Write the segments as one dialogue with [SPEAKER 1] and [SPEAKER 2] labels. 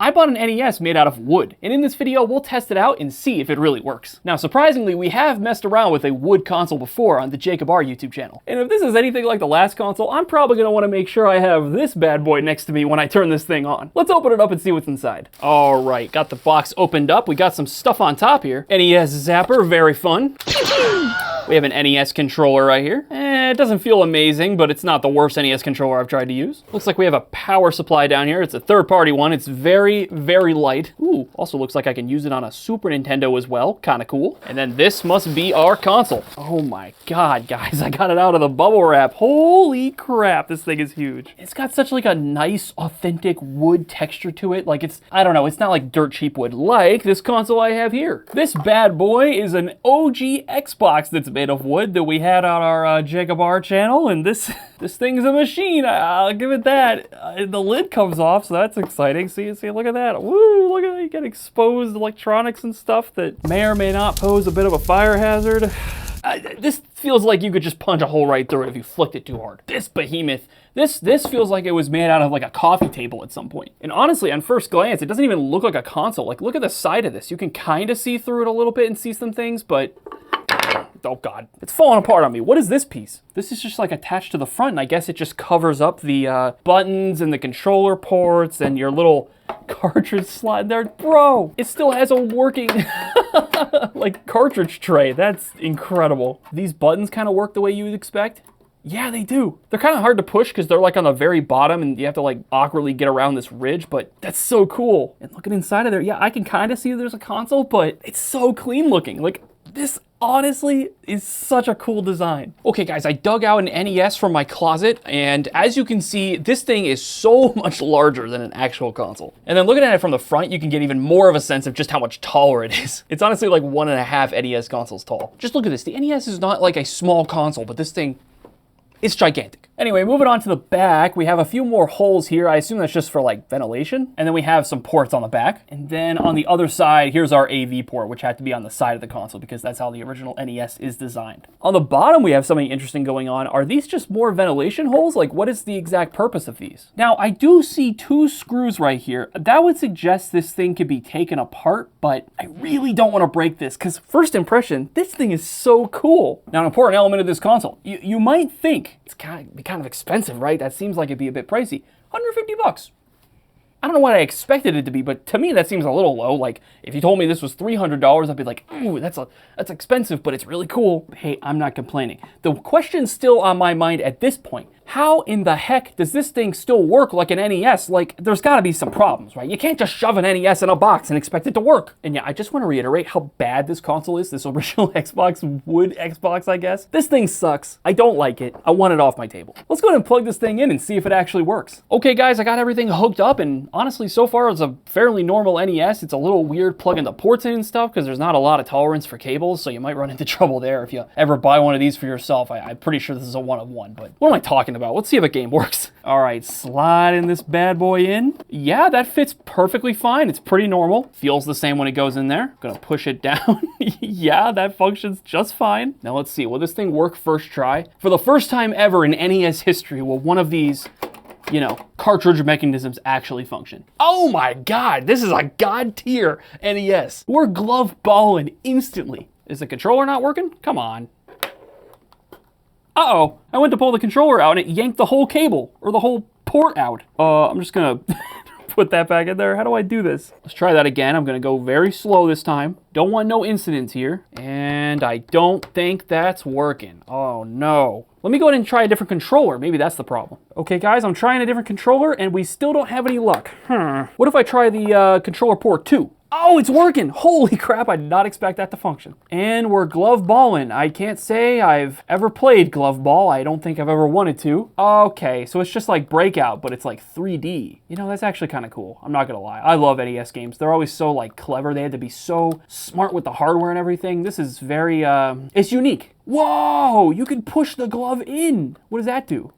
[SPEAKER 1] I bought an NES made out of wood, and in this video, we'll test it out and see if it really works. Now, surprisingly, we have messed around with a wood console before on the Jacob R YouTube channel. And if this is anything like the last console, I'm probably gonna wanna make sure I have this bad boy next to me when I turn this thing on. Let's open it up and see what's inside. All right, got the box opened up. We got some stuff on top here. NES zapper, very fun. We have an NES controller right here. It doesn't feel amazing, but it's not the worst NES controller I've tried to use. Looks like we have a power supply down here. It's a third-party one. It's very, very light. Ooh, also looks like I can use it on a Super Nintendo as well. Kind of cool. And then this must be our console. Oh my God, guys, I got it out of the bubble wrap. Holy crap, this thing is huge. It's got such like a nice, authentic wood texture to it. Like it's, I don't know, it's not like dirt cheap wood like this console I have here. This bad boy is an OG Xbox that's made of wood that we had on our Jacob R channel, and this thing's a machine. I'll give it that. The lid comes off, so that's exciting. See, look at that. Woo, look at that. You get exposed electronics and stuff that may or may not pose a bit of a fire hazard. This feels like you could just punch a hole right through it if you flicked it too hard. This behemoth, this feels like it was made out of like a coffee table at some point. And honestly, on first glance, it doesn't even look like a console. Like, look at the side of this. You can kind of see through it a little bit and see some things, but oh God, it's falling apart on me. What is this piece? This is just like attached to the front, and I guess it just covers up the buttons and the controller ports and your little cartridge slot there. Bro, it still has a working like cartridge tray. That's incredible. These buttons kind of work the way you would expect. Yeah, they do. They're kind of hard to push because they're like on the very bottom and you have to like awkwardly get around this ridge, but that's so cool. And looking inside of there, yeah, I can kind of see there's a console, but it's so clean looking. Like, this honestly is such a cool design. Okay guys, I dug out an NES from my closet, and as you can see, this thing is so much larger than an actual console. And then looking at it from the front, you can get even more of a sense of just how much taller it is. It's honestly like 1.5 NES consoles tall. Just look at this. The NES is not like a small console, but this thing, it's gigantic. Anyway, moving on to the back, we have a few more holes here. I assume that's just for like ventilation. And then we have some ports on the back. And then on the other side, here's our AV port, which had to be on the side of the console because that's how the original NES is designed. On the bottom, we have something interesting going on. Are these just more ventilation holes? Like, what is the exact purpose of these? Now, I do see 2 screws right here. That would suggest this thing could be taken apart, but I really don't want to break this because first impression, this thing is so cool. Now, an important element of this console, you might think it's kind of expensive, right? That seems like it'd be a bit pricey. 150 bucks. I don't know what I expected it to be, but to me that seems a little low. Like if you told me this was $300, I'd be like, ooh, that's expensive, but it's really cool. Hey, I'm not complaining. The question's still on my mind at this point. How in the heck does this thing still work like an NES? Like, there's gotta be some problems, right? You can't just shove an NES in a box and expect it to work. And yeah, I just wanna reiterate how bad this console is, this original Xbox, wood Xbox, I guess. This thing sucks. I don't like it. I want it off my table. Let's go ahead and plug this thing in and see if it actually works. Okay guys, I got everything hooked up, and honestly, so far it's a fairly normal NES. It's a little weird plugging the ports in and stuff because there's not a lot of tolerance for cables, so you might run into trouble there if you ever buy one of these for yourself. I'm pretty sure this is a one of one, but what am I talking about? Let's see if a game works. All right, sliding this bad boy in. Yeah, that fits perfectly fine. It's pretty normal. Feels the same when it goes in there. Gonna push it down. Yeah, that functions just fine. Now let's see, will this thing work first try? For the first time ever in NES history, will one of these, you know, cartridge mechanisms actually function? Oh my God, this is a god tier NES. We're glove balling instantly. Is the controller not working? Come on. Uh-oh, I went to pull the controller out and it yanked the whole cable, or the whole port out. I'm just gonna put that back in there. How do I do this? Let's try that again. I'm gonna go very slow this time. Don't want no incidents here. And I don't think that's working. Oh no. Let me go ahead and try a different controller. Maybe that's the problem. Okay guys, I'm trying a different controller and we still don't have any luck. What if I try the controller port 2? Oh, it's working. Holy crap, I did not expect that to function. And we're glove balling. I can't say I've ever played glove ball. I don't think I've ever wanted to. Okay, so it's just like Breakout, but it's like 3D. You know, that's actually kind of cool. I'm not gonna lie. I love NES games. They're always so like clever. They had to be so smart with the hardware and everything. This is very, it's unique. Whoa, you can push the glove in. What does that do?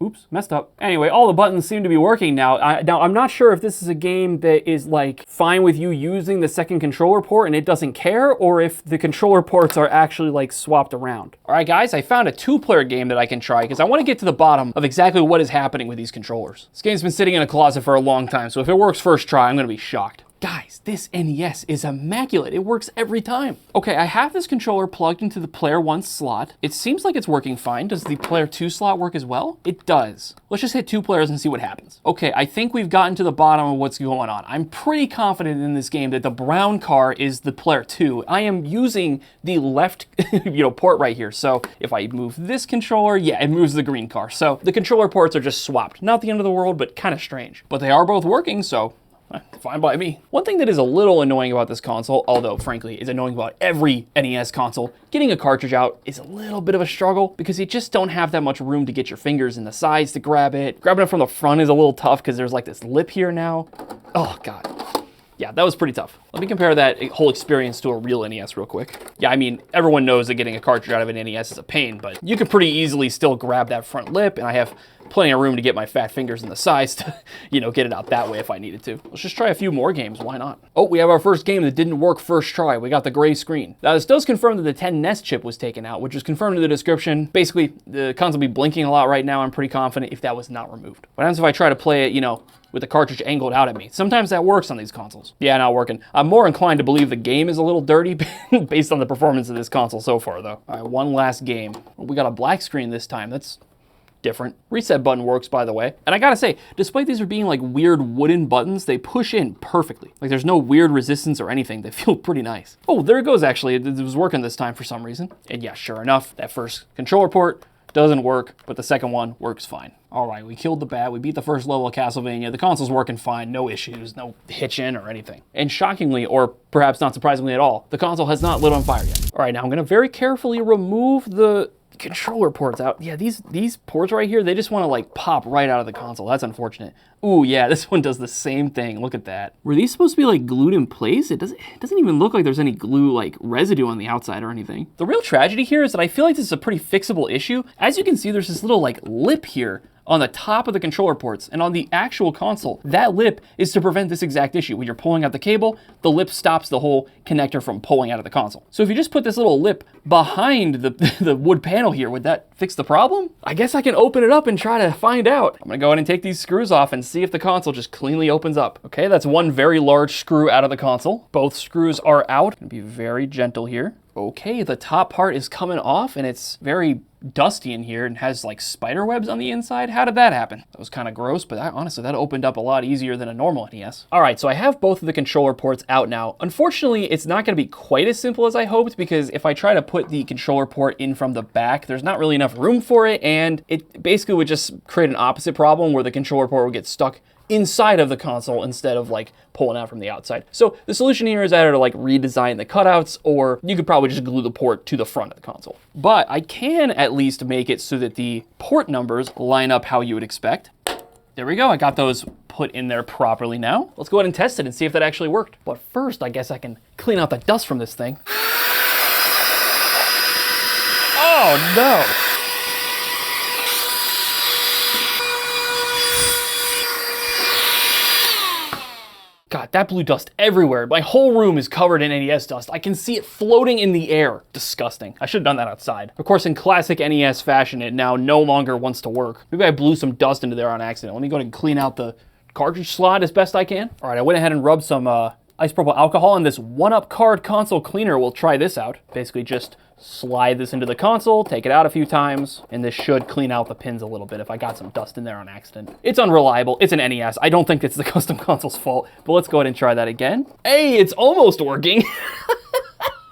[SPEAKER 1] Oops, messed up. Anyway, all the buttons seem to be working now. Now, I'm not sure if this is a game that is like fine with you using the second controller port and it doesn't care, or if the controller ports are actually like swapped around. All right, guys, I found a 2-player game that I can try because I want to get to the bottom of exactly what is happening with these controllers. This game's been sitting in a closet for a long time, so if it works first try, I'm gonna be shocked. Guys, this NES is immaculate. It works every time. Okay, I have this controller plugged into the player 1 slot. It seems like it's working fine. Does the player 2 slot work as well? It does. Let's just hit 2 players and see what happens. Okay, I think we've gotten to the bottom of what's going on. I'm pretty confident in this game that the brown car is the player 2. I am using the left port right here. So if I move this controller, yeah, it moves the green car. So the controller ports are just swapped. Not the end of the world, but kind of strange. But they are both working, so fine by me. One thing that is a little annoying about this console, although frankly is annoying about every NES console, getting a cartridge out is a little bit of a struggle because you just don't have that much room to get your fingers in the sides to grab it. Grabbing it from the front is a little tough because there's like this lip here now. Oh God. Yeah, that was pretty tough. Let me compare that whole experience to a real NES real quick. Yeah, I mean, everyone knows that getting a cartridge out of an NES is a pain, but you can pretty easily still grab that front lip, and I have plenty of room to get my fat fingers in the sides to, get it out that way if I needed to. Let's just try a few more games, why not? Oh, we have our first game that didn't work first try. We got the gray screen. Now, this does confirm that the 10 NES chip was taken out, which is confirmed in the description. Basically, the console will be blinking a lot right now. I'm pretty confident if that was not removed. What happens if I try to play it, with the cartridge angled out at me? Sometimes that works on these consoles. Yeah, not working. I'm more inclined to believe the game is a little dirty based on the performance of this console so far, though. All right, one last game. We got a black screen this time. That's different. Reset button works, by the way. And I gotta say, despite these being like weird wooden buttons, they push in perfectly. Like there's no weird resistance or anything. They feel pretty nice. Oh, there it goes, actually. It was working this time for some reason. And yeah, sure enough, that first controller port doesn't work, but the second one works fine. All right, we killed the bat, we beat the first level of Castlevania, the console's working fine, no issues, no hitching or anything. And shockingly, or perhaps not surprisingly at all, the console has not lit on fire yet. All right, now I'm gonna very carefully remove the controller ports out. Yeah, these ports right here, they just wanna like pop right out of the console. That's unfortunate. Ooh, yeah, this one does the same thing. Look at that. Were these supposed to be like glued in place? It doesn't even look like there's any glue like residue on the outside or anything. The real tragedy here is that I feel like this is a pretty fixable issue. As you can see, there's this little like lip here on the top of the controller ports, and on the actual console, that lip is to prevent this exact issue. When you're pulling out the cable, the lip stops the whole connector from pulling out of the console. So if you just put this little lip behind the wood panel here, would that fix the problem? I guess I can open it up and try to find out. I'm gonna go ahead and take these screws off and see if the console just cleanly opens up. Okay, that's one very large screw out of the console. Both screws are out. I'm gonna be very gentle here. Okay, the top part is coming off and it's very dusty in here and has like spider webs on the inside. How did that happen? That was kind of gross, but honestly, that opened up a lot easier than a normal NES. All right, so I have both of the controller ports out now. Unfortunately, it's not gonna be quite as simple as I hoped because if I try to put the controller port in from the back, there's not really enough room for it, and it basically would just create an opposite problem where the controller port would get stuck inside of the console instead of like pulling out from the outside. So the solution here is either to like redesign the cutouts, or you could probably just glue the port to the front of the console. But I can at least make it so that the port numbers line up how you would expect. There we go, I got those put in there properly now. Let's go ahead and test it and see if that actually worked. But first, I guess I can clean out the dust from this thing. Oh no! God, that blew dust everywhere. My whole room is covered in NES dust. I can see it floating in the air. Disgusting. I should have done that outside. Of course, in classic NES fashion, it now no longer wants to work. Maybe I blew some dust into there on accident. Let me go ahead and clean out the cartridge slot as best I can. All right, I went ahead and rubbed some isopropyl alcohol in this 1-Up card console cleaner. We'll try this out. Basically just slide this into the console, take it out a few times, and this should clean out the pins a little bit if I got some dust in there on accident. It's unreliable, it's an NES. I don't think it's the custom console's fault, but let's go ahead and try that again. Hey, it's almost working.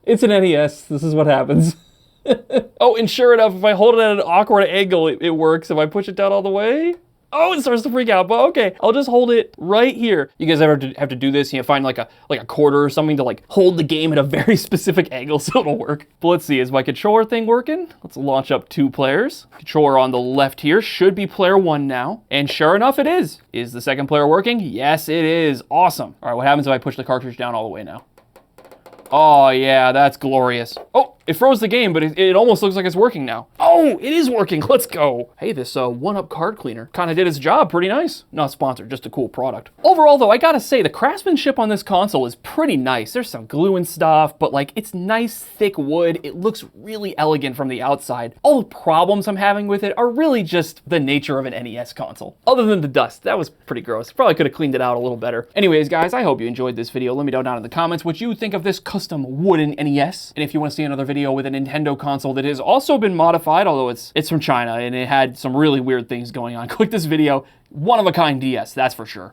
[SPEAKER 1] It's an NES, this is what happens. Oh, and sure enough, if I hold it at an awkward angle, it works. If I push it down all the way, oh, it starts to freak out, but okay. I'll just hold it right here. You guys ever have to do this? Find like a quarter or something to like hold the game at a very specific angle so it'll work. But let's see, is my controller thing working? Let's launch up 2 players. Controller on the left here should be player 1 now. And sure enough, it is. Is the second player working? Yes, it is. Awesome. All right, what happens if I push the cartridge down all the way now? Oh yeah, that's glorious. Oh, It froze the game, but it almost looks like it's working now. Oh, it is working. Let's go. Hey, this 1UP card cleaner kind of did its job pretty nice. Not sponsored, just a cool product. Overall, though, I gotta say, the craftsmanship on this console is pretty nice. There's some glue and stuff, but like, it's nice, thick wood. It looks really elegant from the outside. All the problems I'm having with it are really just the nature of an NES console. Other than the dust, that was pretty gross. Probably could have cleaned it out a little better. Anyways, guys, I hope you enjoyed this video. Let me know down in the comments what you think of this custom wooden NES. And if you want to see another video with a Nintendo console that has also been modified, although it's from China and it had some really weird things going on, click this video. One of a kind DS, that's for sure.